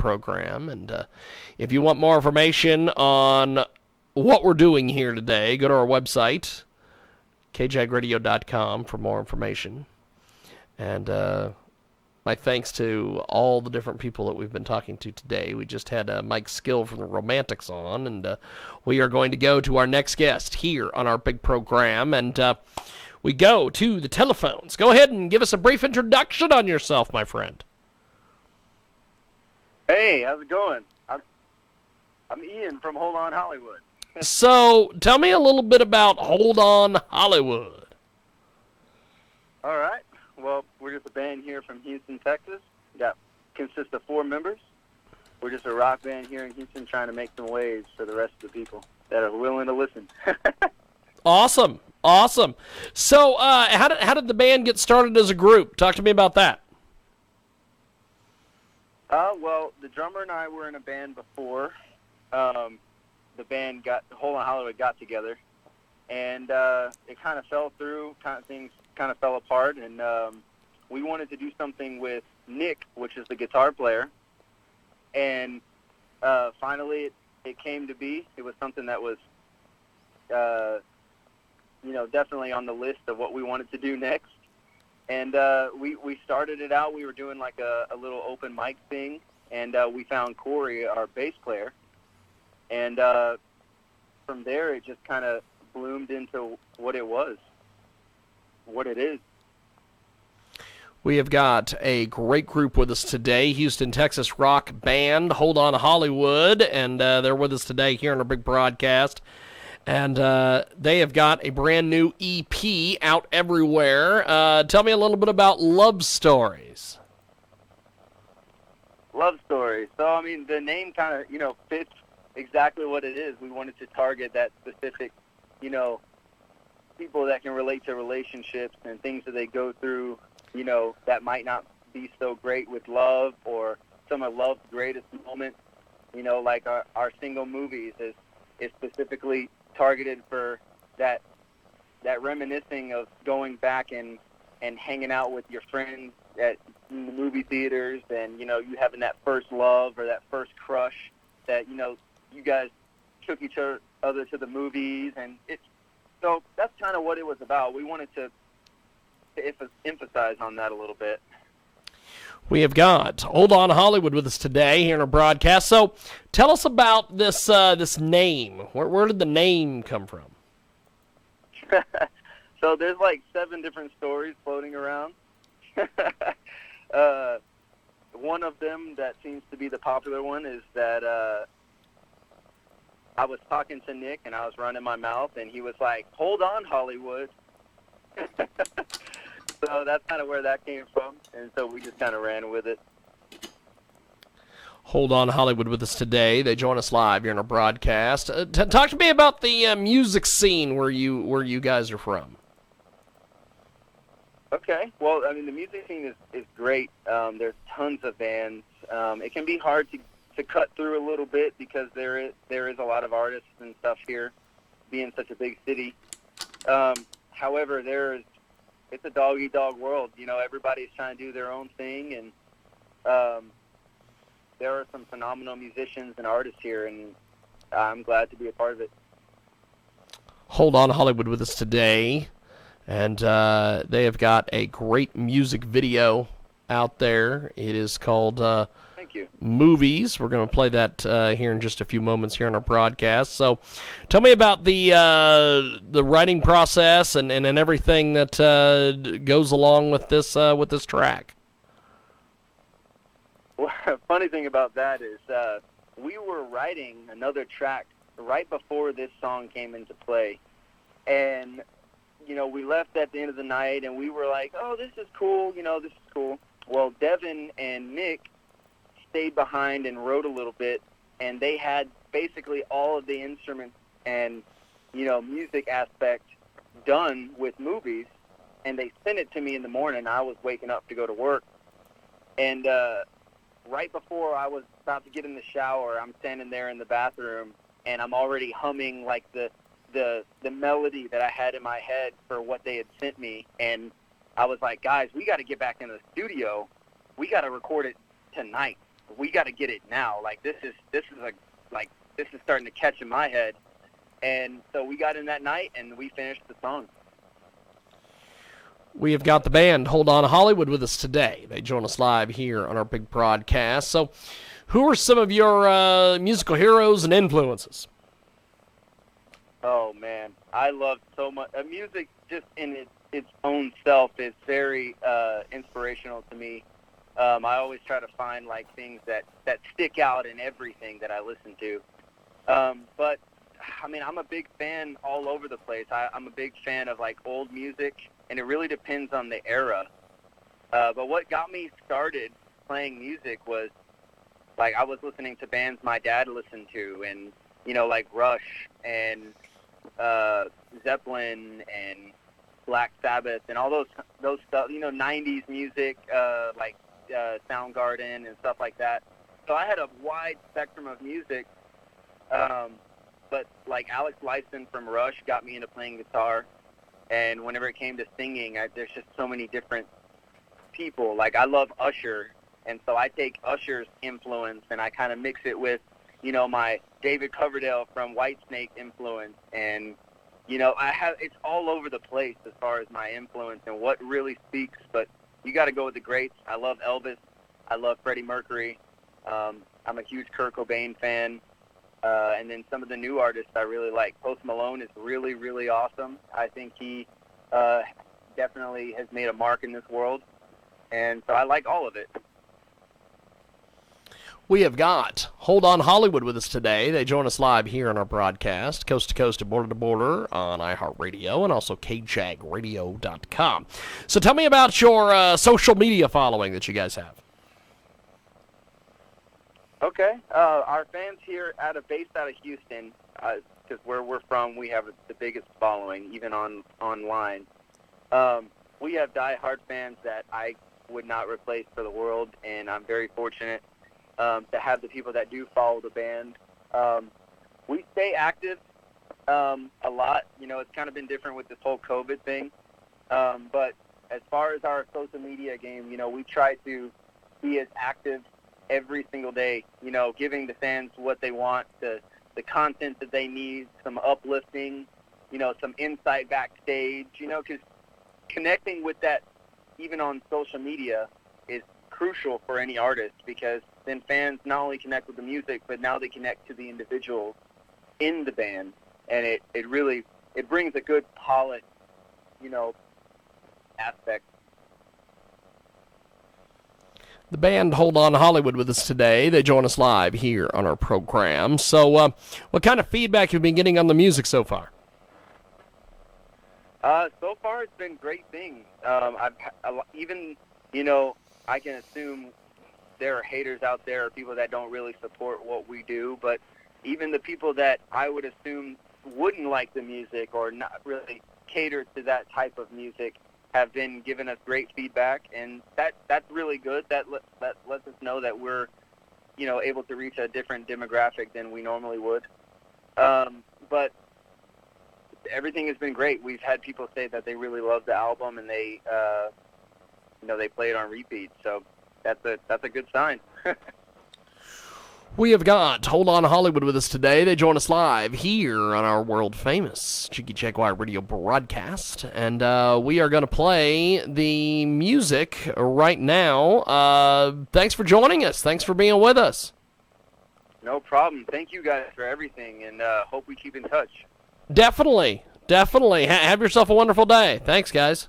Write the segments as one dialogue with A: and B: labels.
A: program. And if you want more information on what we're doing here today, go to our website, kjagradio.com, for more information. And my thanks to all the different people that we've been talking to today. We just had Mike Skill from the Romantics on, and we are going to go to our next guest here on our big program. And we go to the telephones. Go ahead and give us a brief introduction on yourself, my friend.
B: Hey, how's it going? I'm Ian from Hold On Hollywood.
A: So, tell me a little bit about Hold On Hollywood.
B: All right. Well, we're just a band here from Houston, Texas. Consists of 4 members. We're just a rock band here in Houston trying to make some waves for the rest of the people that are willing to listen.
A: Awesome. So, how did the band get started as a group? Talk to me about that.
B: Well, the drummer and I were in a band before. The band Hold On Hollywood got together, and it kind of fell through. Things kind of fell apart, and we wanted to do something with Nick, which is the guitar player, and finally it came to be. It was something that was, definitely on the list of what we wanted to do next. And we started it out. We were doing like a little open mic thing, and we found Corey, our bass player. And from there, it just kind of bloomed into what it is.
A: We have got a great group with us today, Houston, Texas rock band, Hold On Hollywood, and they're with us today here on our big broadcast. And they have got a brand new EP out everywhere. Tell me a little bit about Love Stories.
B: Love Stories. So, I mean, the name kind of, fits exactly what it is. We wanted to target that specific, people that can relate to relationships and things that they go through, that might not be so great with love, or some of love's greatest moments, like our single movies is specifically targeted for that reminiscing of going back and hanging out with your friends in the movie theaters, and you having that first love or that first crush that you guys took each other to the movies, and so that's kind of what it was about. We wanted to emphasize on that a little bit.
A: We have got Hold On Hollywood with us today here in our broadcast. So tell us about this name. Where did the name come from?
B: So there's like 7 different stories floating around. One of them that seems to be the popular one is that I was talking to Nick and I was running my mouth and he was like, "Hold on, Hollywood." So that's kind of where that came from, and so we just kind of ran with it.
A: Hold On Hollywood with us today. They join us live here in our broadcast. Talk to me about the music scene where you guys are from.
B: Okay. Well, I mean, the music scene is great. There's tons of bands. It can be hard to cut through a little bit because there is a lot of artists and stuff here, being such a big city. However, it's a dog-eat-dog world. Everybody's trying to do their own thing, and there are some phenomenal musicians and artists here, and I'm glad to be a part of it.
A: Hold On Hollywood with us today, and they have got a great music video out there. It is called
B: Thank you.
A: Movies. We're going to play that here in just a few moments here on our broadcast. So tell me about the writing process and everything that goes along with this track.
B: Well, funny thing about that is we were writing another track right before this song came into play. And, we left at the end of the night and we were like, oh, this is cool. This is cool. Well, Devin and Nick stayed behind and wrote a little bit, and they had basically all of the instruments and, music aspect done with movies, and they sent it to me in the morning. I was waking up to go to work, and right before I was about to get in the shower, I'm standing there in the bathroom, and I'm already humming like the melody that I had in my head for what they had sent me, and I was like, guys, we got to get back in the studio. We got to record it tonight. we got to get it now. Like this is starting to catch in my head. And so we got in that night and we finished the song.
A: We have got the band Hold On Hollywood with us today. They join us live here on our big broadcast. So who are some of your musical heroes and influences?
B: Oh, man. I love so much. Music just in its own self is very inspirational to me. I always try to find like things that stick out in everything that I listen to. But, I mean, I'm a big fan all over the place. I'm a big fan of like old music, and it really depends on the era. But what got me started playing music was, like, I was listening to bands my dad listened to, and, you know, like Rush and Zeppelin and Black Sabbath and all those stuff, you know, 90s music, like Soundgarden and stuff like that. So I had a wide spectrum of music, but like Alex Lifeson from Rush got me into playing guitar. And whenever it came to singing, there's just so many different people. Like, I love Usher, and so I take Usher's influence and I kind of mix it with, you know, my David Coverdale from Whitesnake influence. And, you know, it's all over the place as far as my influence and what really speaks. But you got to go with the greats. I love Elvis. I love Freddie Mercury. I'm a huge Kurt Cobain fan. And then some of the new artists I really like. Post Malone is really, really awesome. I think he definitely has made a mark in this world. And so I like all of it.
A: We have got Hold On Hollywood with us today. They join us live here on our broadcast, coast to coast and border to border on iHeartRadio and also KJAGradio.com. So tell me about your social media following that you guys have.
B: Okay. Our fans here based out of Houston, because where we're from, we have the biggest following, even online. We have diehard fans that I would not replace for the world, and I'm very fortunate to have the people that do follow the band. We stay active a lot. You know, it's kind of been different with this whole COVID thing. But as far as our social media game, you know, we try to be as active every single day, you know, giving the fans what they want, the content that they need, some uplifting, you know, some insight backstage, you know, because connecting with that even on social media is crucial for any artist, because then fans not only connect with the music, but now they connect to the individuals in the band, and it really brings a good polished, you know, aspect.
A: The band Hold On Hollywood with us today. They join us live here on our program. So what kind of feedback have you been getting on the music so far?
B: So far, it's been great things. Even, you know, I can assume there are haters out there or people that don't really support what we do, but even the people that I would assume wouldn't like the music or not really cater to that type of music have been giving us great feedback, and that's really good. That lets us know that we're, you know, able to reach a different demographic than we normally would. But everything has been great. We've had people say that they really love the album, and they, you know, they play it on repeat. So that's a good sign.
A: We have got Hold On Hollywood with us today. They join us live here on our world-famous Jiggy Jaguar radio broadcast. And we are going to play the music right now. Thanks for joining us. Thanks for being with us.
B: No problem. Thank you guys for everything, and hope we keep in touch.
A: Definitely. Have yourself a wonderful day. Thanks, guys.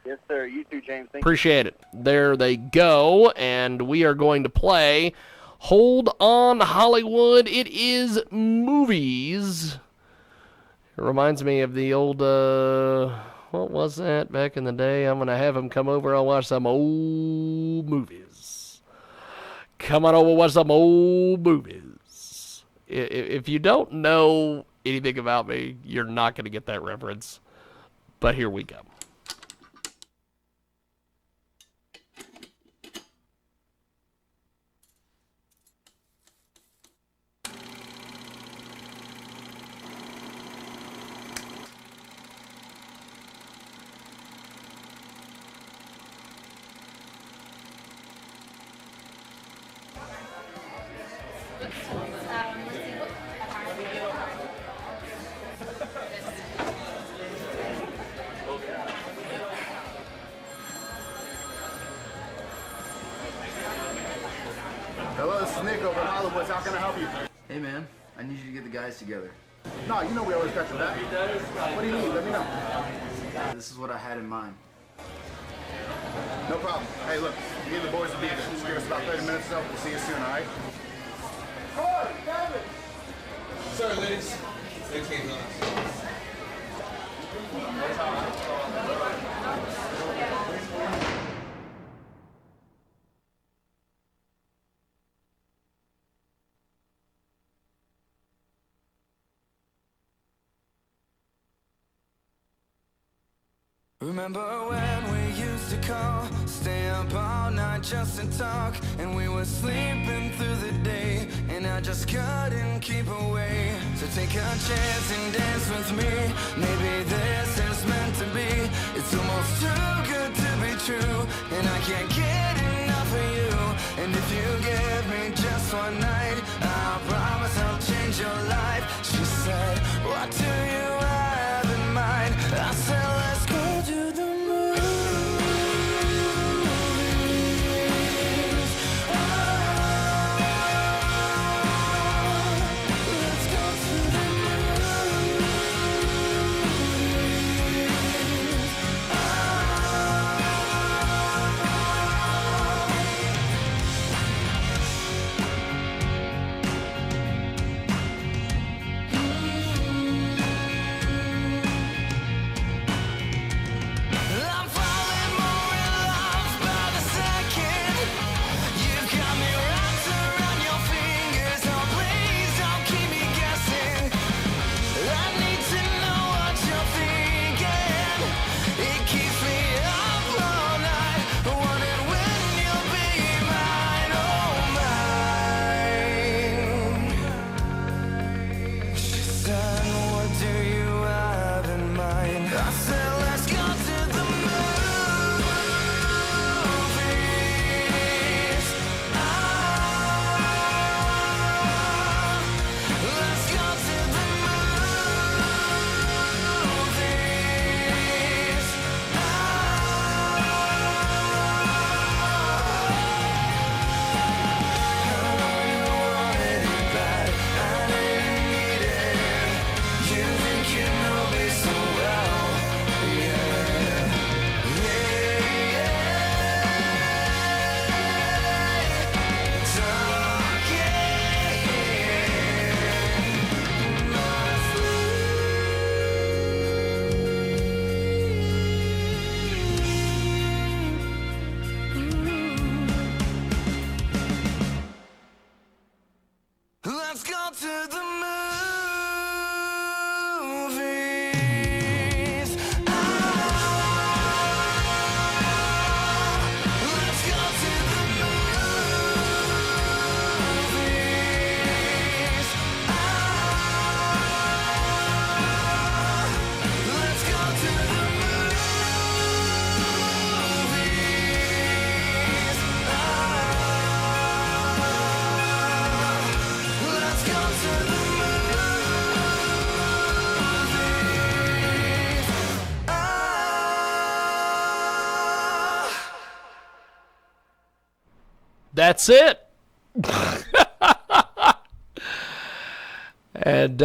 B: Yes, sir. You too, James. Thank
A: Appreciate it. There they go. And we are going to play Hold On Hollywood. It is movies. It reminds me of the old, what was that back in the day? I'm going to have him come over and watch some old movies. Come on over, watch some old movies. If you don't know anything about me, you're not going to get that reference. But here we go.
C: Hello, this is Nick over in Hollywood. How can I help you?
D: Hey man, I need you to get the guys together.
C: No, you know we always got your back. What do you need? Let me know.
D: This is what I had in mind.
C: No problem. Hey, look, me and the boys will be there. Just give us about 30 minutes or so. We'll see you soon, all right? Corey, Kevin!
E: Sorry, ladies. They came on us.
F: Remember when we used to call, stay up all night just to talk, and we were sleeping through the day, and I just couldn't keep away. So take a chance and dance with me. Maybe this is meant to be. It's almost too good to be true, and I can't get enough of you. And if you give me just one night, I promise I'll change your life. She said, what do you have in mind? I said, let's go to the movies. Let's go to the movies. I'm falling more in love by the second. You've got me wrapped around your fingers. Oh, please don't keep me guessing. I need to know what you're thinking. It keeps me up all night, wondering when you'll be mine, oh mine. She said, what do you have in mind? I said, let's go to the movies. Let's go to the movies. You wanted it bad, I didn't need it. You think you know me so well, yeah, let's go to the movies. Let's go to the movies. Let's go to the movies. Let's go to the
A: That's it. And